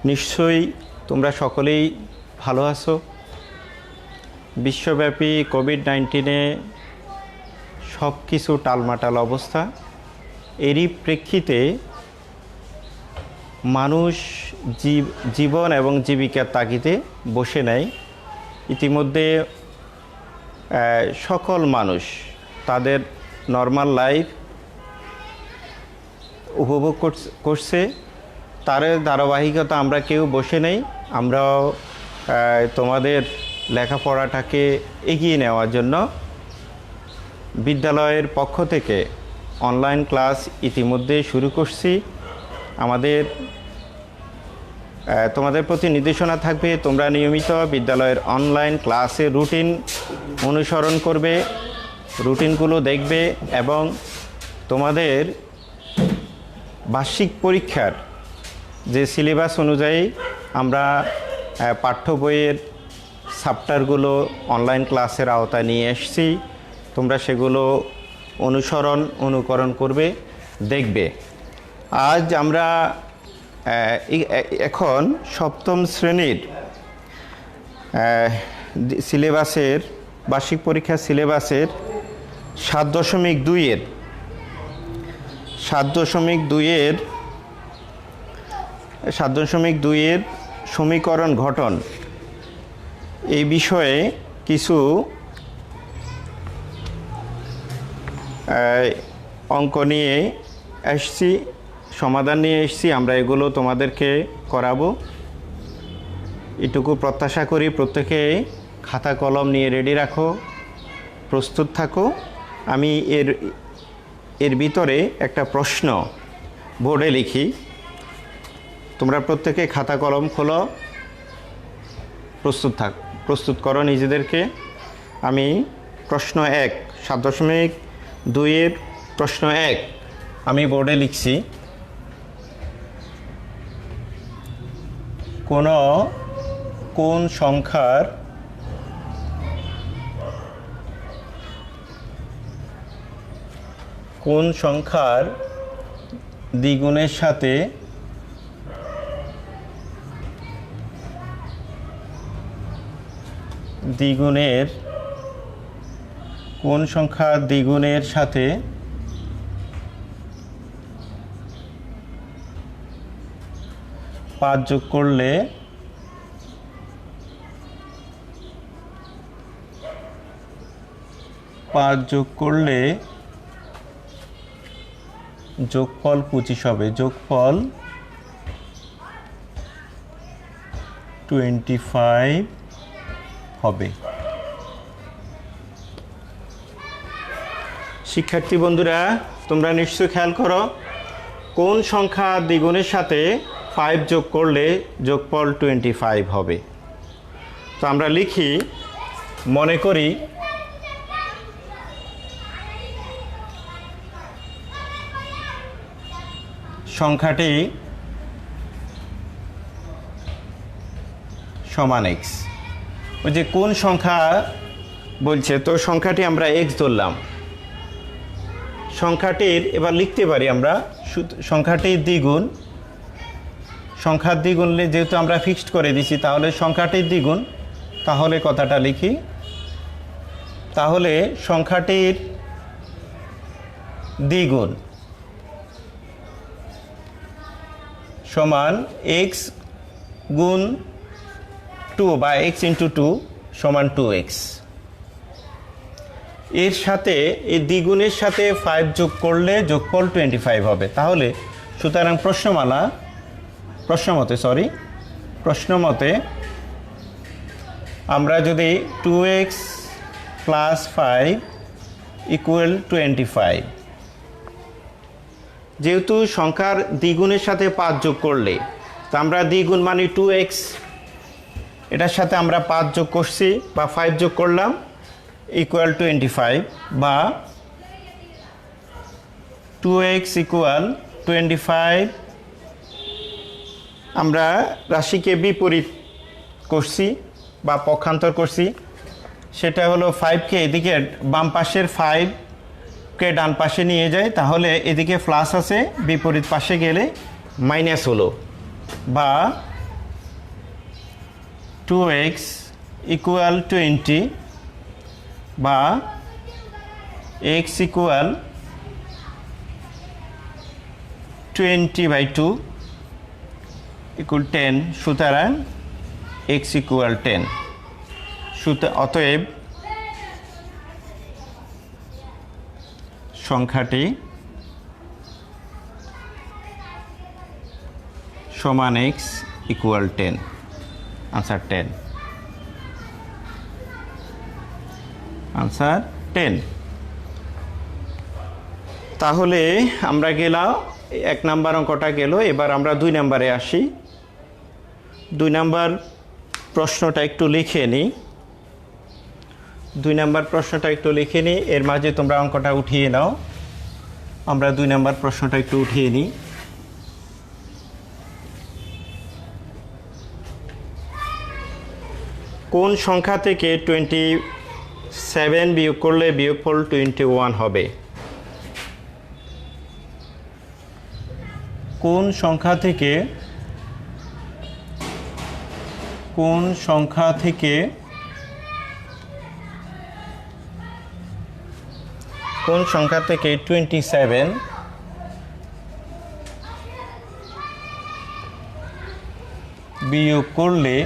নিশ্চয়ই তোমরা সকলেই ভালো আছো। বিশ্বব্যাপী কোভিড-19 সব কিছু টালমাটাল অবস্থা। এরই প্রেক্ষিতে মানুষ জীবন এবং জীবিকার তাগিদে বসে নেয়। ইতিমধ্যে সকল মানুষ তাদের নর্মাল লাইফ উপভোগ করছে। তার ধারাবাহিকতা আমরা কেউ বসে নেই। আমরাও তোমাদের লেখাপড়াটাকে এগিয়ে নেওয়ার জন্য বিদ্যালয়ের পক্ষ থেকে অনলাইন ক্লাস ইতিমধ্যে শুরু করছি। তোমাদের প্রতি নির্দেশনা থাকবে, তোমরা নিয়মিত বিদ্যালয়ের অনলাইন ক্লাসের রুটিন অনুসরণ করবে, রুটিনগুলো দেখবে এবং তোমাদের বার্ষিক পরীক্ষার যে সিলেবাস অনুযায়ী আমরা পাঠ্য বইয়ের চ্যাপ্টারগুলো অনলাইন ক্লাসের আওতায় নিয়ে এসেছি। তোমরা সেগুলো অনুকরণ করবে, দেখবে। আজ আমরা এখন সপ্তম শ্রেণীর সিলেবাসের বার্ষিক পরীক্ষার সিলেবাসের 7.2-এর সমীকরণ গঠন এই বিষয়ে কিছু অঙ্ক নিয়ে এসেছি, সমাধান নিয়ে এসেছি। আমরা এগুলো তোমাদেরকে করাবো। এটুকু প্রত্যাশা করি প্রত্যেকে খাতা কলম নিয়ে রেডি রাখো, প্রস্তুত থাকো। আমি এর ভিতরে একটা প্রশ্ন বোর্ডে লিখি, তোমরা প্রত্যেকে খাতা কলম খোলো, প্রস্তুত করো নিজেদেরকে। আমি প্রশ্ন 1, 7.2-এর প্রশ্ন 1 আমি বোর্ডে লিখছি। কোন সংখ্যার দ্বিগুণের সাথে দ্বিগুণের সাথে 5 যোগ করলে যোগফল 25 হবে। যোগফল 25 হবে। শিক্ষার্থী বন্ধুরা, তোমরা নিশ্চয়ই খেয়াল করো, কোন সংখ্যা দ্বিগুণের সাথে 5 যোগ করলে যোগফল 25 হবে। তো আমরা লিখি, মনে করি সংখ্যাটি সমান x। ওই যে কোন সংখ্যা বলছে, তো সংখ্যাটি আমরা x ধরলাম। সংখ্যাটির এবার লিখতে পারি আমরা সংখ্যাটির দ্বিগুণ। সংখ্যার দ্বিগুণ যেহেতু আমরা ফিক্সড করে দিছি, তাহলে সংখ্যাটির দ্বিগুণ। তাহলে কথাটা লিখি, তাহলে সংখ্যাটির দ্বিগুণ সমান x গুণ 2 বা x ইন্টু 2 সমান 2x। এর সাথে এই দ্বিগুণের সাথে 5 যোগ করলে যোগফল 25 হবে। তাহলে সুতরাং প্রশ্নমতে আমরা যদি 2x প্লাস 5 ইকুয়াল 25, যেহেতু সংখ্যার দ্বিগুণের সাথে 5 যোগ করলে, তো আমরা দ্বিগুণ মানে 2x, এটার সাথে আমরা 5 যোগ করছি বা 5 যোগ করলাম, ইকুয়াল 25 বা 2x ইকুয়াল 25। আমরা রাশিকে বিপরীত করছি বা পক্ষান্তর করছি, সেটা হলো 5কে এদিকে বাম পাশের 5কে ডান পাশে নিয়ে যায়, তাহলে এদিকে প্লাস আছে, বিপরীত পাশে গেলে মাইনাস হলো। বা 2x ইকুয়াল 20 বা x ইকুয়াল 20/2 ইকুয়াল 10, সুতরাং x ইকুয়াল 10। অতএব সংখ্যাটি সমান x ইকুয়াল 10, আনসার 10, আনসার 10। তাহলে আমরা গেলাম, 1 নাম্বার অঙ্কটা গেল। এবার আমরা 2 নাম্বারে আসি। 2 নাম্বার প্রশ্নটা একটু লিখে নিই। 2 নাম্বার প্রশ্নটা একটু লিখে নিই, এর মাঝে তোমরা অঙ্কটা উঠিয়ে নাও। আমরা 2 নাম্বার প্রশ্নটা একটু উঠিয়ে নিই। কোন সংখ্যা থেকে 27 বিয়োগ করলে বিয়োগফল 21 হবে? কোন সংখ্যা থেকে 27 বিয়োগ করলে,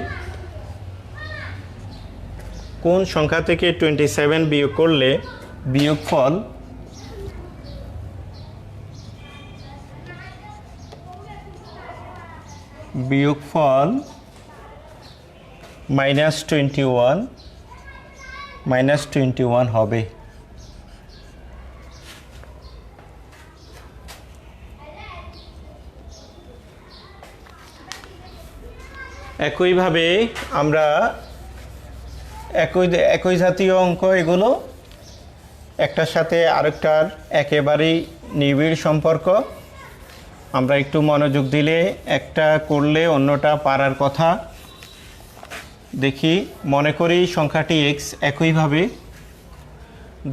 কোন সংখ্যা থেকে 27 বিয়োগ করলে বিয়োগফল -21 হবে? একইভাবে আমরা একই জাতীয় অঙ্ক এগুলো, একটার সাথে আরেকটার একেবারেই নিবিড় সম্পর্ক। আমরা একটু মনোযোগ দিলে একটা করলে অন্যটা পারার কথা। দেখি, মনে করি সংখ্যাটি x, একইভাবে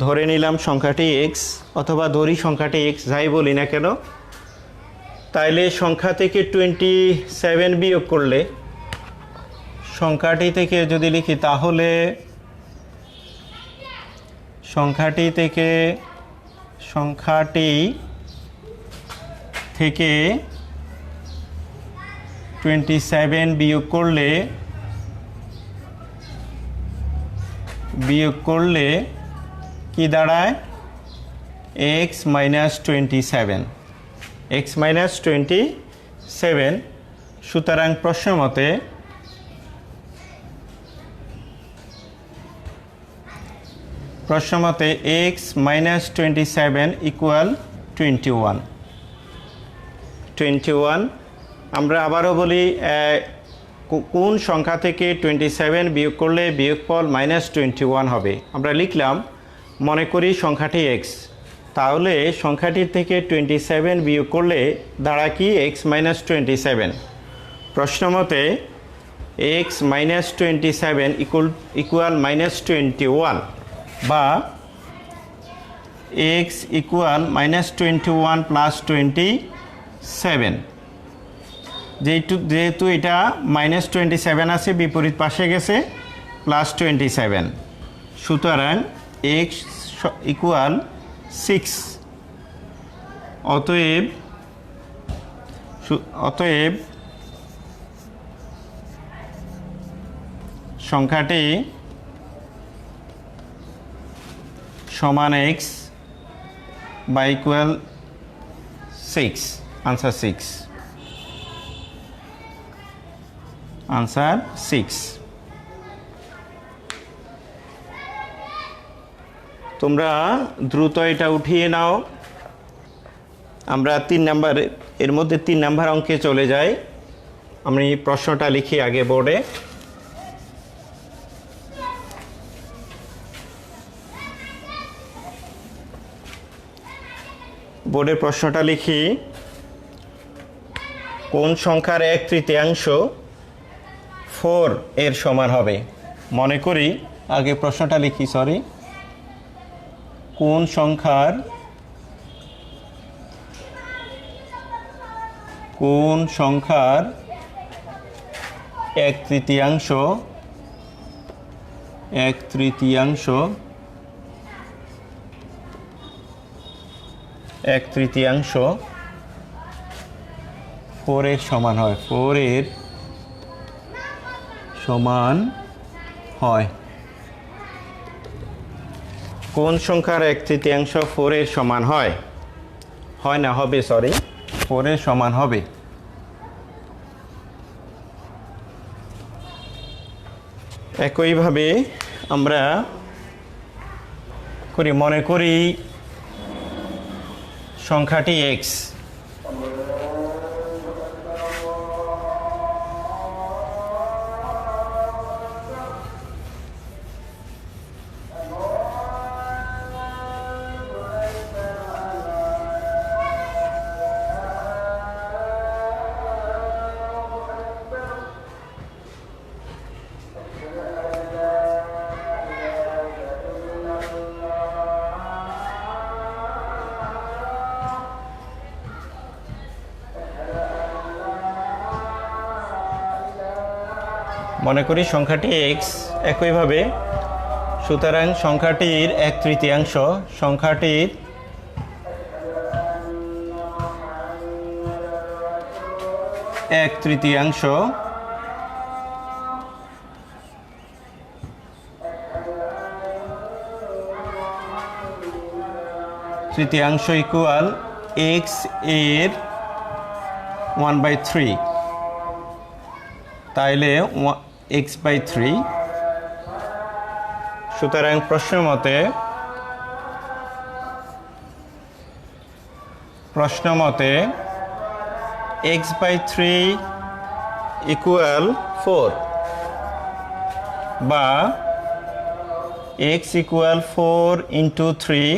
ধরে নিলাম সংখ্যাটি x, অথবা ধরি সংখ্যাটি x, যাই বলি না কেন। তাইলে সংখ্যা থেকে 27 বিয়োগ করলে, সংখ্যাটি থেকে যদি লিখি তাহলে সংখ্যাটি থেকে 27 বিয়োগ করলে কি দাঁড়ায়? x - 27। সুতরাং প্রশ্ন মতে x - 27 ইকুয়াল 21। আমরা আবারও বলি, কোন সংখ্যা থেকে 27 বিয়োগ করলে বিয়োগফল -21 হবে? আমরা লিখলাম, মনে করি সংখ্যাটি x, তাহলে সংখ্যাটির থেকে 27 বিয়োগ করলে দাঁড়া কি? x - 27। প্রশ্ন মতে x - 27 ইকুয়াল -21, বা x ইকুয়াল -21 + 27। যেহেতু এটা -27 আছে, বিপরীত পাশে গেছে +27, সুতরাং x ইকুয়াল 6। অতএব সংখ্যাটি সমান x বা ইকুয়াল 6, আনসার 6, আনসার 6। তোমরা দ্রুত এটা উঠিয়ে নাও। আমরা 3 নাম্বার, এর মধ্যে 3 নাম্বার অঙ্কে চলে যাই। আমি প্রশ্নটা লিখি আগে বোর্ডে। বোর্ডের প্রশ্নটা লিখি, কোন সংখ্যার 1/3 4 এর সমান হবে? মনে করি আগে প্রশ্নটা লিখি, কোন সংখ্যার 1/3 1/3 4 এর সমান হয়, 4 এর সমান হয়। কোন সংখ্যার 1/3 4 এর সমান হয়? হয় না, হবে, সরি, 4 এর সমান হবে। একইভাবে আমরা মনে করি সংখ্যাটি x, মনে করি সংখ্যাটি x। একইভাবে সুতরাং সংখ্যাটির 1/3 সংখ্যাটির তৃতীয়াংশ ইকুয়াল x এর 1/3, তাইলে x/3। সুতরাং প্রশ্ন মতে x/3 ইকুয়াল 4 বা x ইকুয়াল 4 × 3,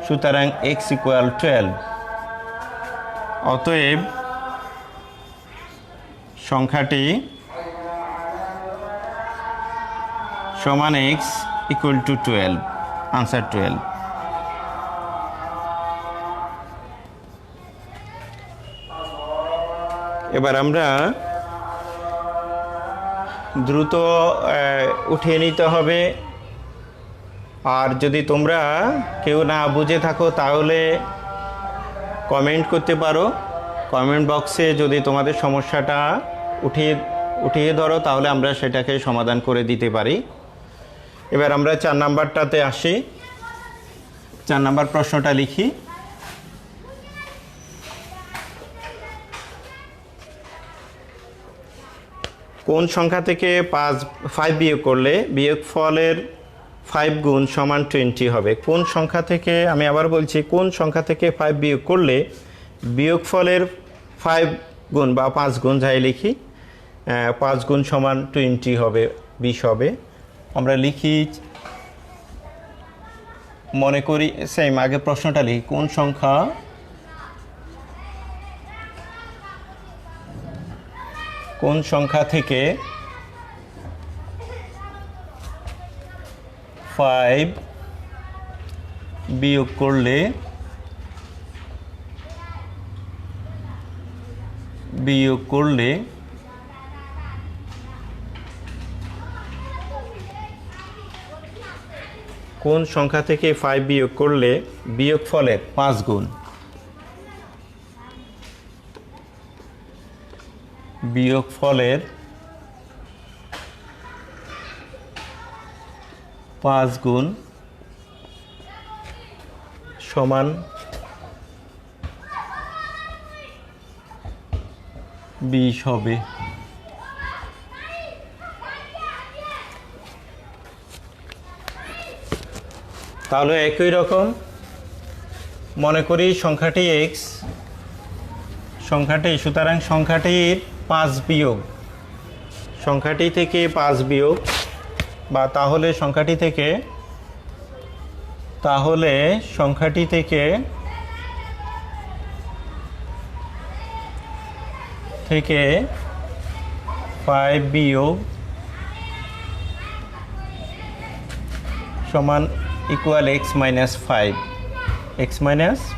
সুতরাং x ইকুয়াল 12। অতএব সংখ্যাটি সমান x ইকুয়াল টু 12, আনসার 12। এবার আমরা দ্রুত উঠিয়ে নিতে হবে। আর যদি তোমরা কেউ না বুঝে থাকো তাহলে কমেন্ট করতে পারো। কমেন্ট বক্সে যদি তোমাদের সমস্যাটা উঠিয়ে ধরো তাহলে আমরা সেটাকে সমাধান করে দিতে পারি। এবার আমরা 4 নাম্বারটাতে আসি। 4 নাম্বার প্রশ্নটা লিখি। কোন সংখ্যা থেকে 5 বিয়োগ করলে বিয়োগফলের 5 গুণ সমান 20 হবে? কোন সংখ্যা থেকে, আমি আবার বলছি, কোন সংখ্যা থেকে 5 বিয়োগ করলে বিয়োগফলের 5 গুণ বা 5 গুণ যাই লিখি, 5 গুণ সমান 20 হবে, 20 হবে। আমরা লিখি, মনে করি সেম আগে প্রশ্নটা লিখি, কোন সংখ্যা থেকে 5 বিয়োগ করলে কোন সংখ্যা থেকে 5 বিয়োগ করলে বিয়োগফলের 5 গুণ, বিয়োগফলের 5 গুণ সমান 20 হবে। তাহলে একই রকম মনে করি সংখ্যাটি x, সুতরাং সংখ্যাটির 5 বিয়োগ, সংখ্যাটি থেকে 5 বিয়োগ, বা তাহলে সংখ্যাটি থেকে 5 বিয়োগ সমান ইকুয়াল x মাইনাস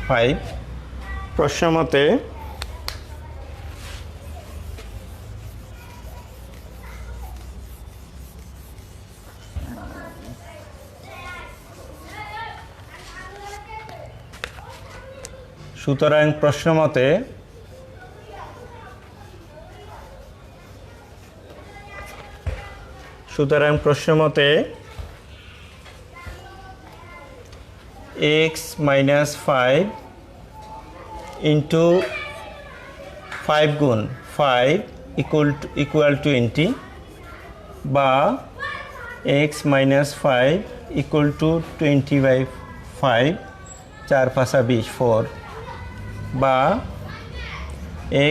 5। প্রশ্ন মতে সুতরাং প্রশ্নমতে x minus 5 into 5 গুণ 5 equal 20 বা x minus 5 equal to 20 by 5 4 5 20 4 বা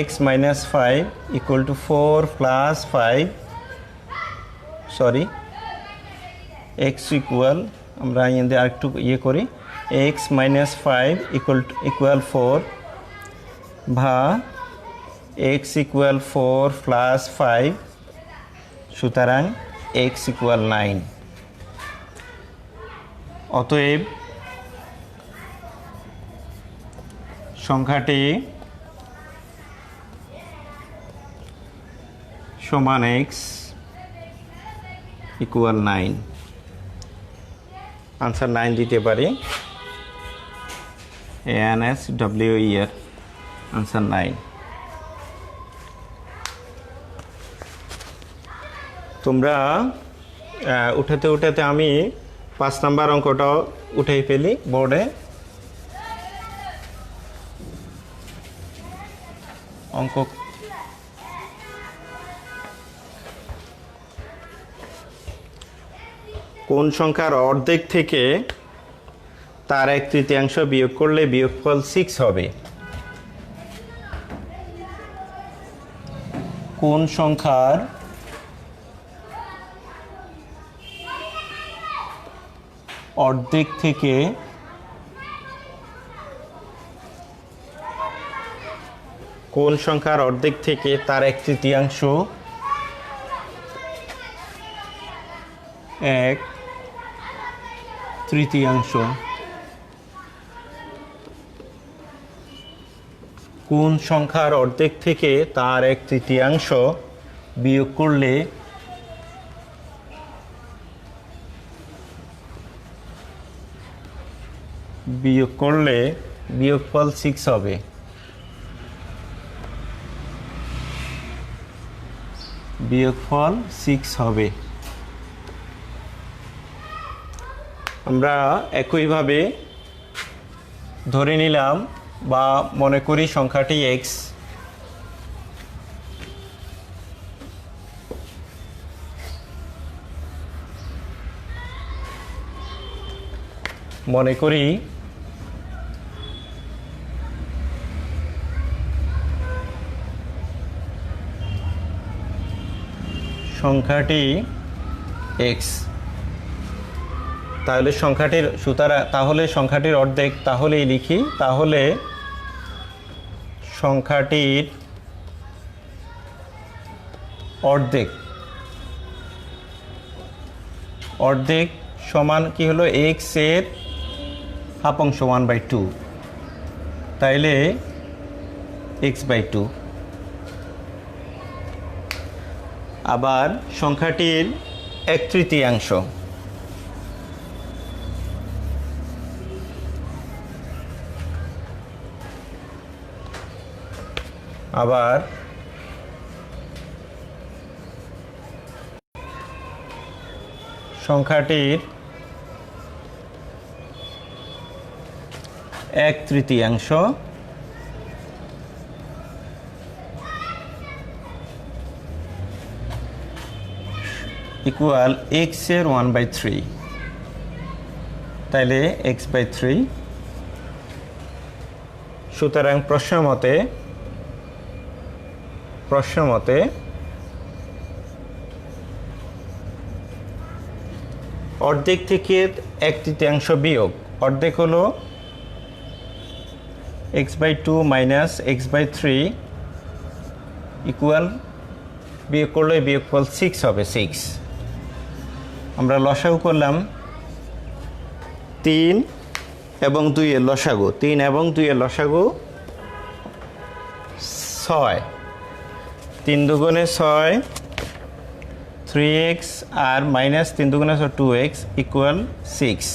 x minus 5 equal to 4 plus 5 x equal আমরা এখানে আরেকটু করি x minus 5 equal 4 বা x equal 4 plus 5 সুতরাং x equal 9 অতএব সংখ্যাটি সমান x equal 9 आंसर 9 দিতে পারি ANSWE এর आंसर 9 তোমরা উঠাতে আমি 5 নাম্বার অঙ্কটা উঠাই ফেলি বোর্ডে অঙ্ক কোন সংখ্যার অর্ধেক থেকে তার 1/3 বিয়োগ করলে বিয়োগফল 6 হবে কোন সংখ্যার অর্ধেক থেকে তার 1/3 কোন সংখ্যার অর্ধেক থেকে তার 1/3 বিয়োগ করলে বিয়োগফল 6 হবে আমরা একইভাবে ধরে নিলাম বা মনে করি সংখ্যাটি x মনে করি সংখ্যাটি x তাহলে সংখ্যাটির অর্ধেক তাহলেই লিখি তাহলে সংখ্যাটির অর্ধেক সমান কি হলো x এর হাফ অংশ 1/2 তাইলে x/2 আবার সংখ্যাটির 1/3 আবার সংখ্যাটির 1/3 ইকুয়াল x এর 1/3 তাইলে x/3 সুতরাং প্রশ্নমতে অর্ধেক থেকে 1/3 বিয়োগ অর্ধেক হলো x/2 মাইনাস x/3 ইকুয়াল বিয়োগ করলে বিয়োগফল 6 হবে 6 আমরা লসাগু করলাম 3 এবং 2 এর লসাগু 3 এবং 2 এর লসাগু 6 3 দুগুণে 6 3x আর মাইনাস 3 দুগুণে 2x ইকুয়াল 6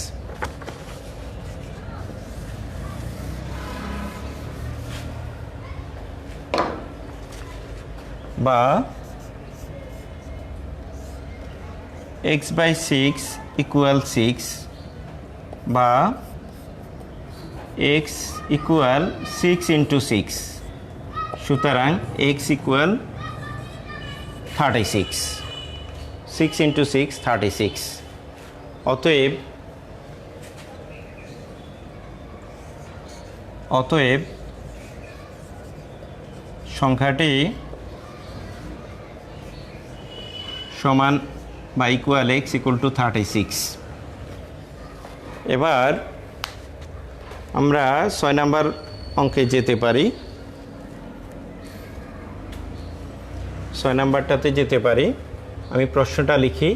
বা x/6 ইকুয়াল 6 বা x ইকুয়াল 6 ইন্টু 6। সুতরাং x ইকুয়াল 36, 6 ইন্টু 6 36। অতএব সংখ্যাটি সমান বা ইকুয়াল x ইকুয়াল টু 36। এবার আমরা 6 নাম্বার অঙ্কে যেতে পারি। 6 নাম্বারটাতে যেতে পারি। আমি প্রশ্নটা লিখি।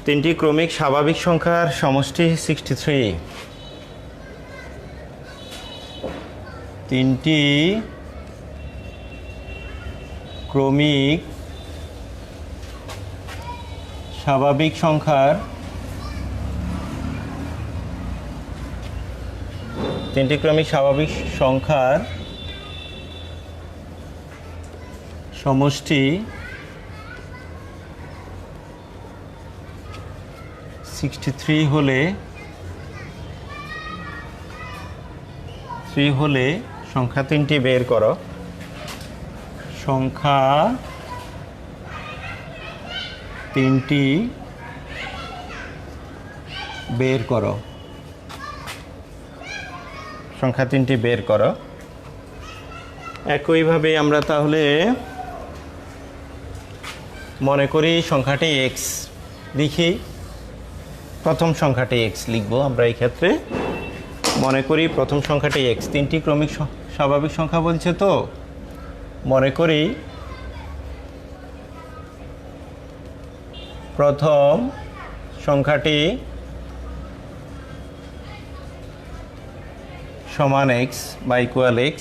তিনটি ক্রমিক স্বাভাবিক সংখ্যার সমষ্টি 63। তিনটি ক্রমিক স্বাভাবিক সংখ্যার সমষ্টি 63 হলে সংখ্যা তিনটি বের করো। সংখ্যা তিনটি বের করো। একইভাবে আমরা তাহলে মনে করি সংখ্যাটি x লিখি। প্রথম সংখ্যাটি x লিখব আমরা এই ক্ষেত্রে। মনে করি প্রথম সংখ্যাটি x। তিনটি ক্রমিক স্বাভাবিক সংখ্যা বলছে, তো মনে করি প্রথম সংখ্যাটি সমান x বা ইকুয়াল x।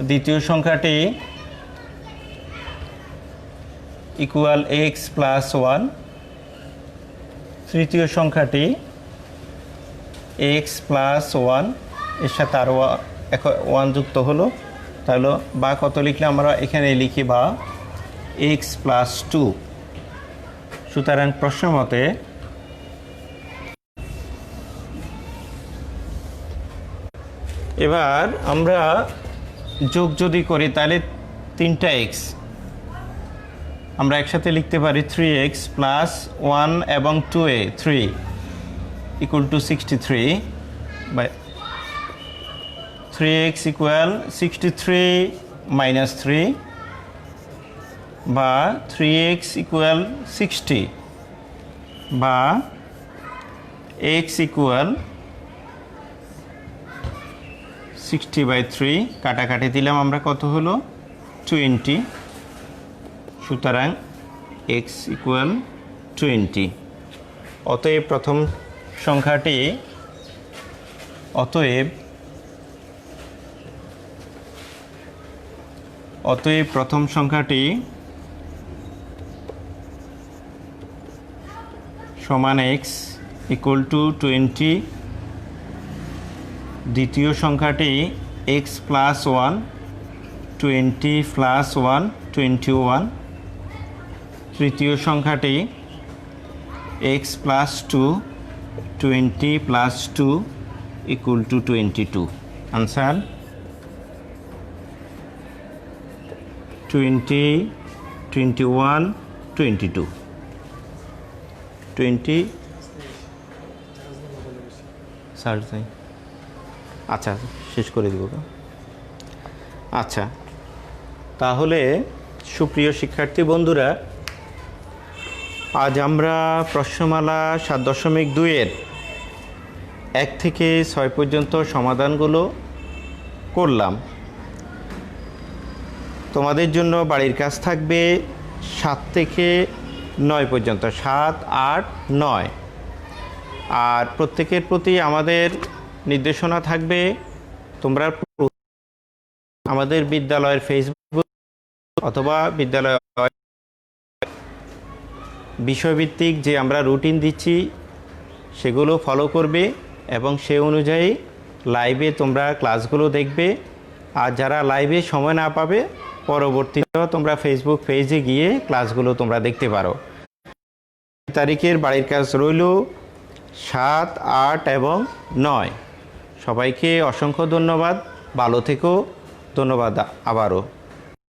দ্বিতীয় সংখ্যাটি ইকুয়াল x প্লাস 1। তৃতীয় সংখ্যাটি x প্লাস 1 এর সাথে আরও 1 যুক্ত হলো। তাহলে বা কত লিখলে আমরা এখানে লিখি বা x প্লাস 2। সুতরাং প্রশ্ন মতে এবার আমরা যোগ যদি করি তাহলে তিনটা x আমরা একসাথে লিখতে পারি 3x প্লাস 1 এবং 2a 3 equal to 63 by 3x equal 63 minus 3 বা 3x ইকুয়াল 60 বা x ইকুয়াল 60/3 কাটাকাটি দিলাম আমরা, কত হলো 20। সুতরাং x ইকুয়াল 20। অতএব প্রথম সংখ্যাটি সমান x ইকুয়াল টু 20। দ্বিতীয় সংখ্যাটি x প্লাস 1 20 প্লাস 1 21। তৃতীয় সংখ্যাটি x plus 2 20 plus 2 equal to 22। Answer 20 21 22 20। Sir আচ্ছা শেষ করে দেব। আচ্ছা, তাহলে সুপ্রিয় শিক্ষার্থী বন্ধুরা, আজ আমরা প্রশ্নমালা 7.2-এর 1 থেকে 6 পর্যন্ত সমাধানগুলো করলাম। তোমাদের জন্য বাড়ির কাজ থাকবে 7 থেকে 9 পর্যন্ত, 7 8 9। আর প্রত্যেকের প্রতি আমাদের নির্দেশনা থাকবে, তোমরা আমাদের বিদ্যালয়ের ফেসবুক অথবা বিদ্যালয় বিষয়ভিত্তিক যে আমরা রুটিন দিচ্ছি সেগুলো ফলো করবে এবং সে অনুযায়ী লাইভে তোমরা ক্লাসগুলো দেখবে। আর যারা লাইভে সময় না পাবে পরবর্তীতেও তোমরা ফেসবুক পেজে গিয়ে ক্লাসগুলো তোমরা দেখতে পারো। তারিখের বাড়ির কাজ রইল 7, 8 এবং 9। সবাইকে অসংখ্য ধন্যবাদ, ভালো থেকো। ধন্যবাদ আবারও।